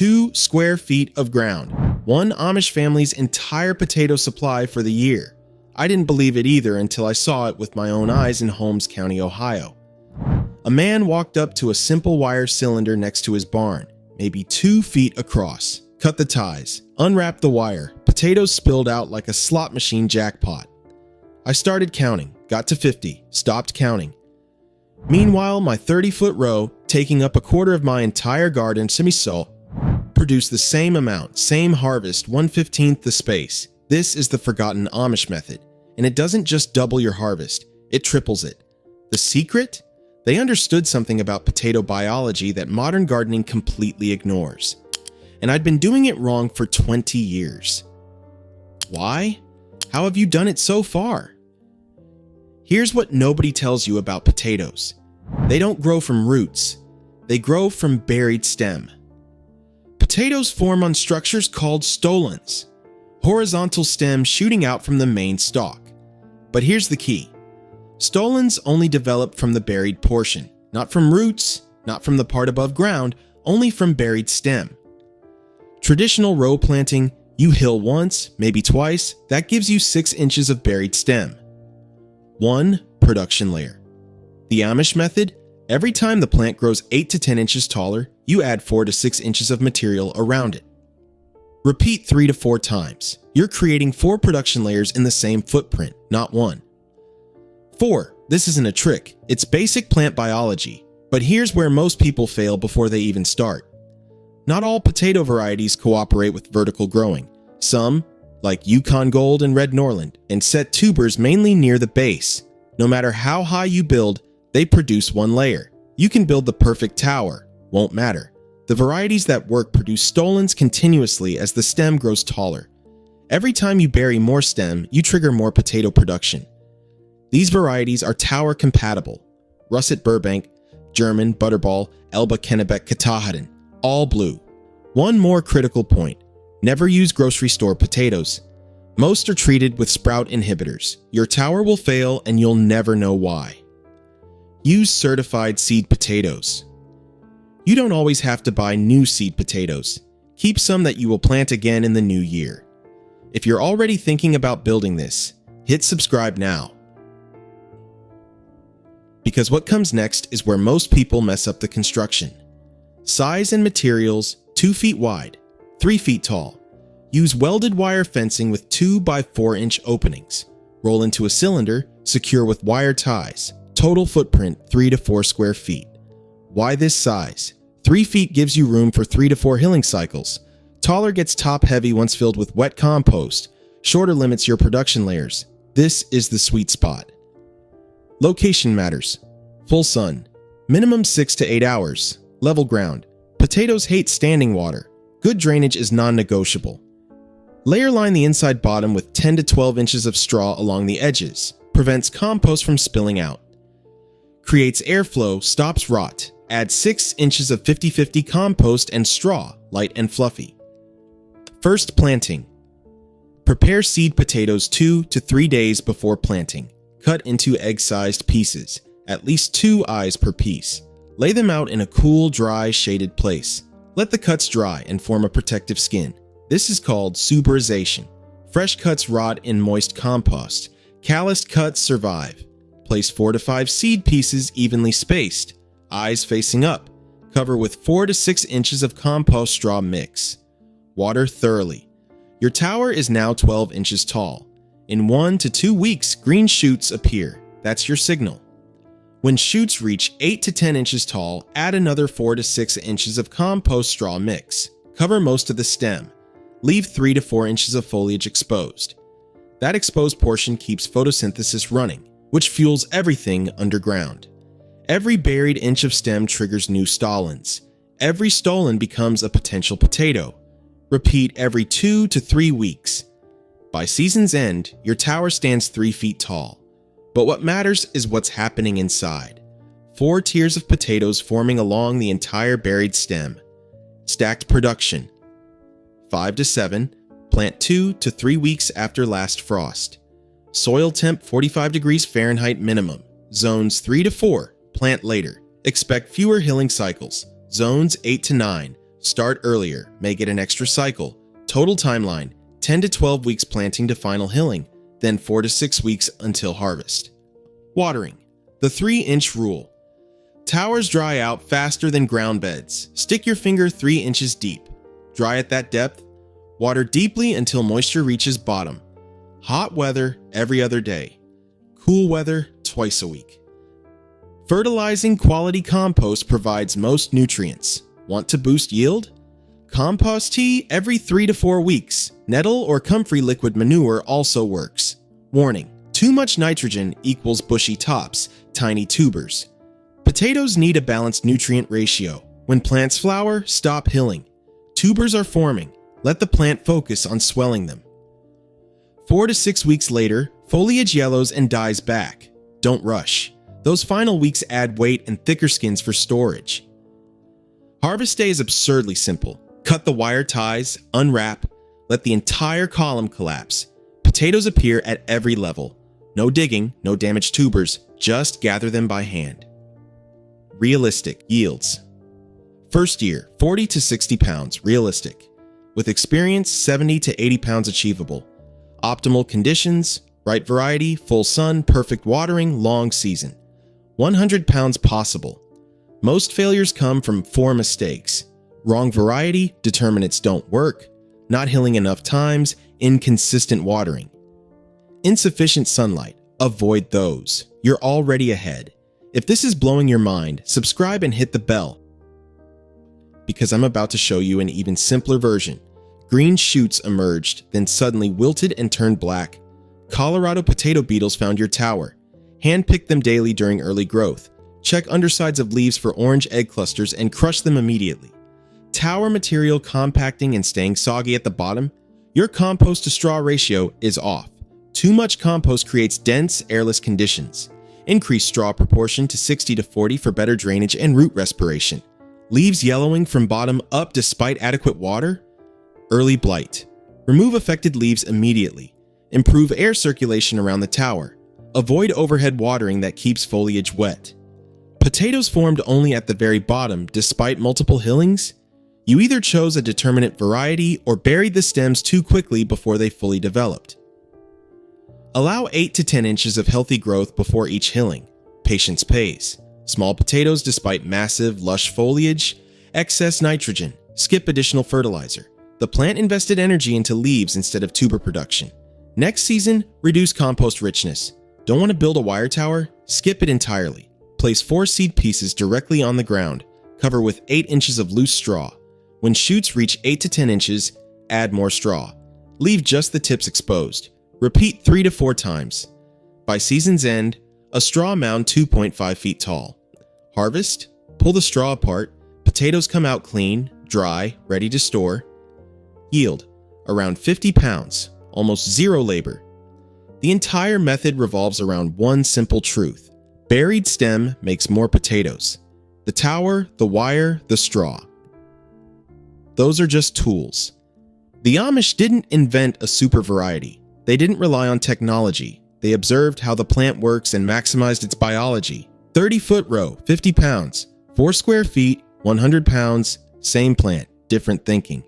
2 square feet of ground. One Amish family's entire potato supply for the year. I didn't believe it either until I saw it with my own eyes in Holmes County, Ohio. A man walked up to a simple wire cylinder next to his barn, maybe 2 feet across, cut the ties, unwrapped the wire. Potatoes spilled out like a slot machine jackpot. I started counting, got to 50, stopped counting. Meanwhile, my 30-foot row, taking up a quarter of my entire garden, produced the same amount, same harvest, 1/15 the space. This is the forgotten Amish method, and it doesn't just double your harvest, it triples it. The secret? They understood something about potato biology that modern gardening completely ignores. And I'd been doing it wrong for 20 years. Why? How have you done it so far? Here's what nobody tells you about potatoes. They don't grow from roots. They grow from buried stem. Potatoes form on structures called stolons, horizontal stems shooting out from the main stalk. But here's the key. Stolons only develop from the buried portion, not from roots, not from the part above ground, only from buried stem. Traditional row planting, you hill once, maybe twice, that gives you 6 inches of buried stem. 1 production layer. The Amish method, every time the plant grows 8 to 10 inches taller, you add 4 to 6 inches of material around it. Repeat 3 to 4 times. You're creating 4 production layers in the same footprint, not 1. 4. This isn't a trick, it's basic plant biology, but here's where most people fail before they even start. Not all potato varieties cooperate with vertical growing. Some, like Yukon Gold and Red Norland, and set tubers mainly near the base. No matter how high you build, they produce 1 layer. You can build the perfect tower, won't matter. The varieties that work produce stolons continuously as the stem grows taller. Every time you bury more stem, you trigger more potato production. These varieties are tower compatible. Russet Burbank, German, Butterball, Elba Kennebec Katahdin, all blue. One more critical point. Never use grocery store potatoes. Most are treated with sprout inhibitors. Your tower will fail and you'll never know why. Use certified seed potatoes. You don't always have to buy new seed potatoes. Keep some that you will plant again in the new year. If you're already thinking about building this, hit subscribe now. Because what comes next is where most people mess up the construction. Size and materials, 2 feet wide, 3 feet tall. Use welded wire fencing with 2 by 4 inch openings. Roll into a cylinder, secure with wire ties. Total footprint 3 to 4 square feet. Why this size? 3 feet gives you room for 3 to 4 hilling cycles. Taller gets top heavy once filled with wet compost. Shorter limits your production layers. This is the sweet spot. Location matters. Full sun. Minimum 6 to 8 hours. Level ground. Potatoes hate standing water. Good drainage is non-negotiable. Layer line the inside bottom with 10 to 12 inches of straw along the edges. Prevents compost from spilling out. Creates airflow, stops rot. Add 6 inches of 50-50 compost and straw, light and fluffy. First planting. Prepare seed potatoes 2 to 3 days before planting. Cut into egg-sized pieces, at least 2 eyes per piece. Lay them out in a cool, dry, shaded place. Let the cuts dry and form a protective skin. This is called suberization. Fresh cuts rot in moist compost. Calloused cuts survive. Place 4 to 5 seed pieces evenly spaced, eyes facing up. Cover with 4 to 6 inches of compost straw mix. Water thoroughly. Your tower is now 12 inches tall. In 1 to 2 weeks, green shoots appear. That's your signal. When shoots reach 8 to 10 inches tall, add another 4 to 6 inches of compost straw mix. Cover most of the stem. Leave 3 to 4 inches of foliage exposed. That exposed portion keeps photosynthesis running, which fuels everything underground. Every buried inch of stem triggers new stolons. Every stolon becomes a potential potato. Repeat every 2 to 3 weeks. By season's end, your tower stands 3 feet tall. But what matters is what's happening inside. 4 tiers of potatoes forming along the entire buried stem. Stacked production. 5 to 7, plant 2 to 3 weeks after last frost. Soil temp 45 degrees Fahrenheit minimum. Zones 3 to 4, plant later. Expect fewer hilling cycles. Zones 8 to 9, Start earlier, may get an extra cycle. Total timeline, 10 to 12 weeks planting to final hilling, then 4 to 6 weeks until harvest. Watering. The 3-inch rule. Towers dry out faster than ground beds. Stick your finger 3 inches deep. Dry at that depth. Water deeply until moisture reaches bottom. Hot weather every other day. Cool weather twice a week. Fertilizing quality compost provides most nutrients. Want to boost yield? Compost tea every 3 to 4 weeks. Nettle or comfrey liquid manure also works. Warning: too much nitrogen equals bushy tops, tiny tubers. Potatoes need a balanced nutrient ratio. When plants flower, stop hilling. Tubers are forming. Let the plant focus on swelling them. 4 to 6 weeks later, foliage yellows and dies back. Don't rush. Those final weeks add weight and thicker skins for storage. Harvest day is absurdly simple. Cut the wire ties, unwrap, let the entire column collapse. Potatoes appear at every level. No digging, no damaged tubers, just gather them by hand. Realistic yields. First year, 40 to 60 pounds, realistic. With experience, 70 to 80 pounds achievable. Optimal conditions, right variety, full sun, perfect watering, long season. 100 pounds possible. Most failures come from 4 mistakes. Wrong variety, determinants don't work, not hilling enough times, inconsistent watering. Insufficient sunlight, avoid those. You're already ahead. If this is blowing your mind, subscribe and hit the bell, because I'm about to show you an even simpler version. Green shoots emerged, then suddenly wilted and turned black. Colorado potato beetles found your tower. Hand-pick them daily during early growth. Check undersides of leaves for orange egg clusters and crush them immediately. Tower material compacting and staying soggy at the bottom? Your compost to straw ratio is off. Too much compost creates dense, airless conditions. Increase straw proportion to 60 to 40 for better drainage and root respiration. Leaves yellowing from bottom up despite adequate water? Early blight. Remove affected leaves immediately. Improve air circulation around the tower. Avoid overhead watering that keeps foliage wet. Potatoes formed only at the very bottom despite multiple hillings? You either chose a determinate variety or buried the stems too quickly before they fully developed. Allow 8 to 10 inches of healthy growth before each hilling. Patience pays. Small potatoes despite massive, lush foliage. Excess nitrogen. Skip additional fertilizer. The plant invested energy into leaves instead of tuber production. Next season, reduce compost richness. Don't want to build a wire tower? Skip it entirely. Place 4 seed pieces directly on the ground. Cover with 8 inches of loose straw. When shoots reach 8 to 10 inches, add more straw. Leave just the tips exposed. Repeat 3 to 4 times. By season's end, a straw mound 2.5 feet tall. Harvest, pull the straw apart. Potatoes come out clean, dry, ready to store. Yield, around 50 pounds, almost zero labor. The entire method revolves around one simple truth. Buried stem makes more potatoes. The tower, the wire, the straw. Those are just tools. The Amish didn't invent a super variety. They didn't rely on technology. They observed how the plant works and maximized its biology. 30-foot row, 50 pounds. 4 square feet, 100 pounds, same plant, different thinking.